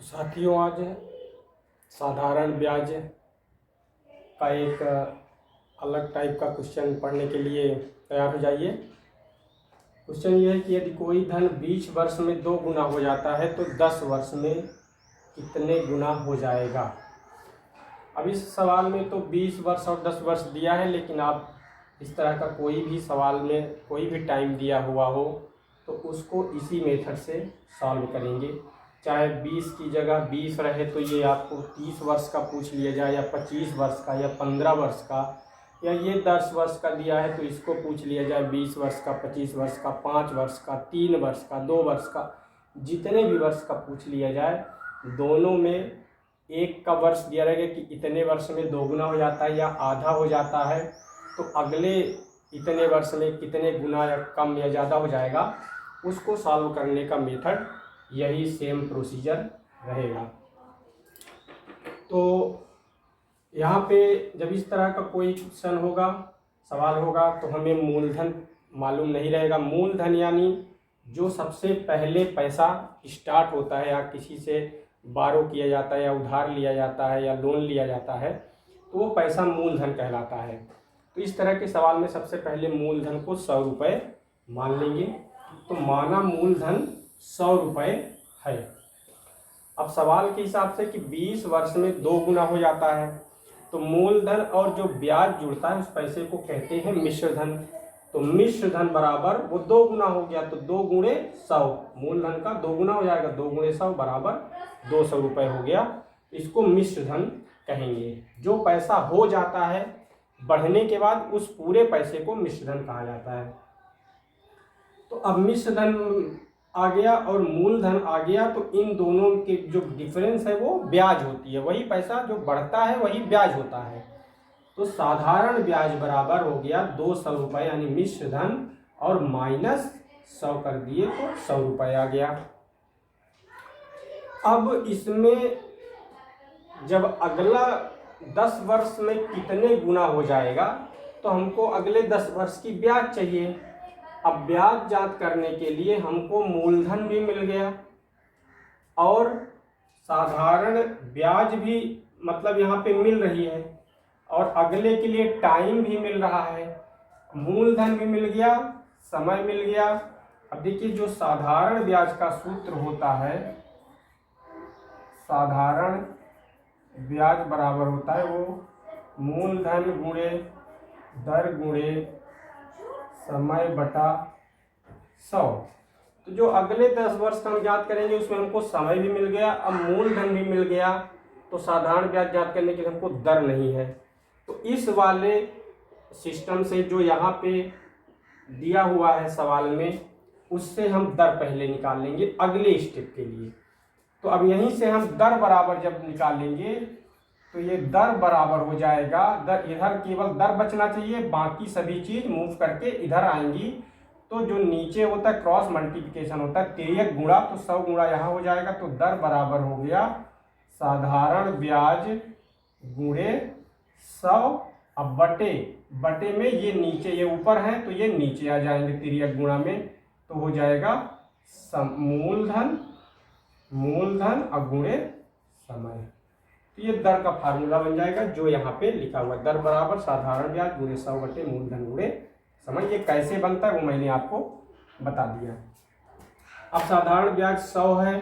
साथियों, आज साधारण ब्याज का एक अलग टाइप का क्वेश्चन पढ़ने के लिए तैयार हो जाइए। क्वेश्चन ये है कि यदि कोई धन 20 वर्ष में 2 गुना हो जाता है तो 10 वर्ष में कितने गुना हो जाएगा। अब इस सवाल में तो 20 वर्ष और 10 वर्ष दिया है, लेकिन आप इस तरह का कोई भी सवाल में कोई भी टाइम दिया हुआ हो तो उसको इसी मेथड से सॉल्व करेंगे। चाहे 20 की जगह 20 रहे तो ये आपको 30 वर्ष का पूछ लिया जाए, या 25 वर्ष का, या 15 वर्ष का, या ये 10 वर्ष का दिया है तो इसको पूछ लिया जाए 20 वर्ष का, 25 वर्ष का, 5 वर्ष का, 3 वर्ष का, 2 वर्ष का, जितने भी वर्ष का पूछ लिया जाए। दोनों में एक का वर्ष दिया रहेगा कि इतने वर्ष में 2 गुना हो जाता है या आधा हो जाता है, तो अगले इतने वर्ष में कितने गुना या कम या ज़्यादा हो जाएगा, उसको सॉल्व करने का मेथड यही सेम प्रोसीजर रहेगा। तो यहाँ पे जब इस तरह का कोई क्वेश्चन होगा, सवाल होगा, तो हमें मूलधन मालूम नहीं रहेगा। मूलधन यानी जो सबसे पहले पैसा स्टार्ट होता है, या किसी से बारो किया जाता है, या उधार लिया जाता है, या लोन लिया जाता है, तो वो पैसा मूलधन कहलाता है। तो इस तरह के सवाल में सबसे पहले मूलधन को 100 रुपये मान लेंगे। तो माना मूलधन 100 रुपये है। अब सवाल के हिसाब से कि 20 वर्ष में 2 गुना हो जाता है, तो मूलधन और जो ब्याज जुड़ता है उस पैसे को कहते हैं मिश्र धन। तो मिश्र धन बराबर वो 2 गुना हो गया, तो 2 गुणे 100, मूलधन का 2 गुना हो जाएगा, 2 गुणे 100 बराबर 200 रुपये हो गया। इसको मिश्र धन कहेंगे। जो पैसा हो जाता है बढ़ने के बाद उस पूरे पैसे को मिश्र धन कहा जाता है। तो अब मिश्र धन आ गया और मूलधन आ गया, तो इन दोनों के जो डिफरेंस है वो ब्याज होती है। वही पैसा जो बढ़ता है वही ब्याज होता है। तो साधारण ब्याज बराबर हो गया 200 रुपये, यानी मिश्र धन, और माइनस 100 कर दिए तो 100 रुपये आ गया। अब इसमें जब अगला 10 वर्ष में कितने गुना हो जाएगा, तो हमको अगले 10 वर्ष की ब्याज चाहिए। अब ब्याज ज्ञात करने के लिए हमको मूलधन भी मिल गया और साधारण ब्याज भी मतलब यहाँ पे मिल रही है, और अगले के लिए टाइम भी मिल रहा है। मूलधन भी मिल गया, समय मिल गया। अब देखिए, जो साधारण ब्याज का सूत्र होता है, साधारण ब्याज बराबर होता है वो मूलधन गुणे दर गुणे समय बटा 100। तो जो अगले 10 वर्ष का हम ज्ञात करेंगे उसमें हमको समय भी मिल गया, अब मूलधन भी मिल गया, तो साधारण ब्याज ज्ञात करने के लिए हमको दर नहीं है। तो इस वाले सिस्टम से जो यहाँ पे दिया हुआ है सवाल में, उससे हम दर पहले निकाल लेंगे अगले स्टेप के लिए। तो अब यहीं से हम दर बराबर जब निकालेंगे तो ये दर बराबर हो जाएगा, दर इधर केवल दर बचना चाहिए, बाकी सभी चीज मूव करके इधर आएंगी। तो जो नीचे होता है क्रॉस मल्टीप्लिकेशन होता है, 13 गुणा, तो 100 गुणा यहाँ हो जाएगा। तो दर बराबर हो गया साधारण ब्याज गुणे 100। अब बटे में ये नीचे, ये ऊपर है तो ये नीचे आ जाएंगे 13 गुणा में, तो हो जाएगा मूलधन और गुणे समय। तो ये दर का फार्मूला बन जाएगा जो यहाँ पे लिखा हुआ है, दर बराबर साधारण ब्याज गुणे 100 बटे मूलधन गुणे समय। ये कैसे बनता है वो मैंने आपको बता दिया। अब साधारण ब्याज 100 है,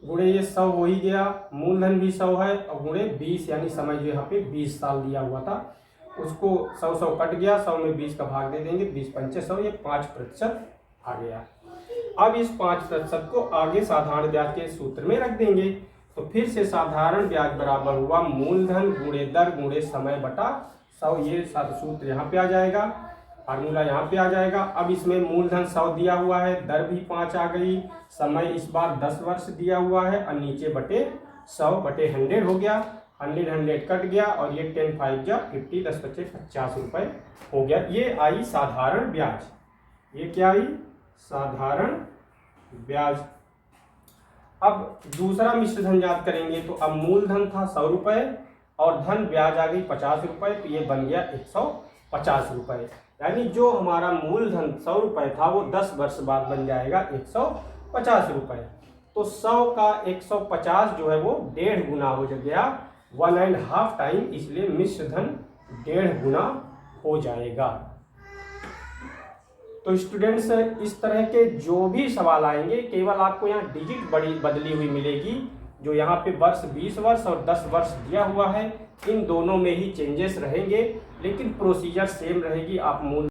गुणे ये 100 हो ही गया, मूलधन भी 100 है, और गुणे 20 यानी समय जो यहाँ पे 20 साल दिया हुआ था उसको 100 कट गया, 100 में 20 का भाग दे देंगे, 20 पंचे 100, ये 5% आ गया। अब इस 5% को आगे साधारण ब्याज के सूत्र में रख देंगे। तो फिर से साधारण ब्याज बराबर हुआ मूलधन गुणे दर गुणे समय बटा 100। ये सूत्र यहाँ पे आ जाएगा, फार्मूला यहाँ पे आ जाएगा। अब इसमें मूलधन 100 दिया हुआ है, दर भी 5 आ गई, समय इस बार 10 वर्ष दिया हुआ है, और नीचे बटे 100 बटे 100 हो गया, 100 कट गया, और ये 10 5 जा 50, 10 बचे 50 रुपये हो गया। ये आई साधारण ब्याज। ये क्या आई? साधारण ब्याज। अब दूसरा मिश्र धन याद करेंगे, तो अब मूलधन था 100 रुपये और धन ब्याज आ गई 50 रुपये, तो ये बन गया 150 रुपये। यानी जो हमारा मूलधन 100 रुपये था वो 10 वर्ष बाद बन जाएगा 150 रुपये। तो 100 का 150 जो है वो 1.5 गुना हो गया, 1.5 टाइम, इसलिए मिश्र धन 1.5 गुना हो जाएगा। तो स्टूडेंट्स इस तरह के जो भी सवाल आएंगे, केवल आपको यहाँ डिजिट बदली हुई मिलेगी। जो यहाँ पे वर्ष 20 वर्ष और 10 वर्ष दिया हुआ है, इन दोनों में ही चेंजेस रहेंगे, लेकिन प्रोसीजर सेम रहेगी। आप मूल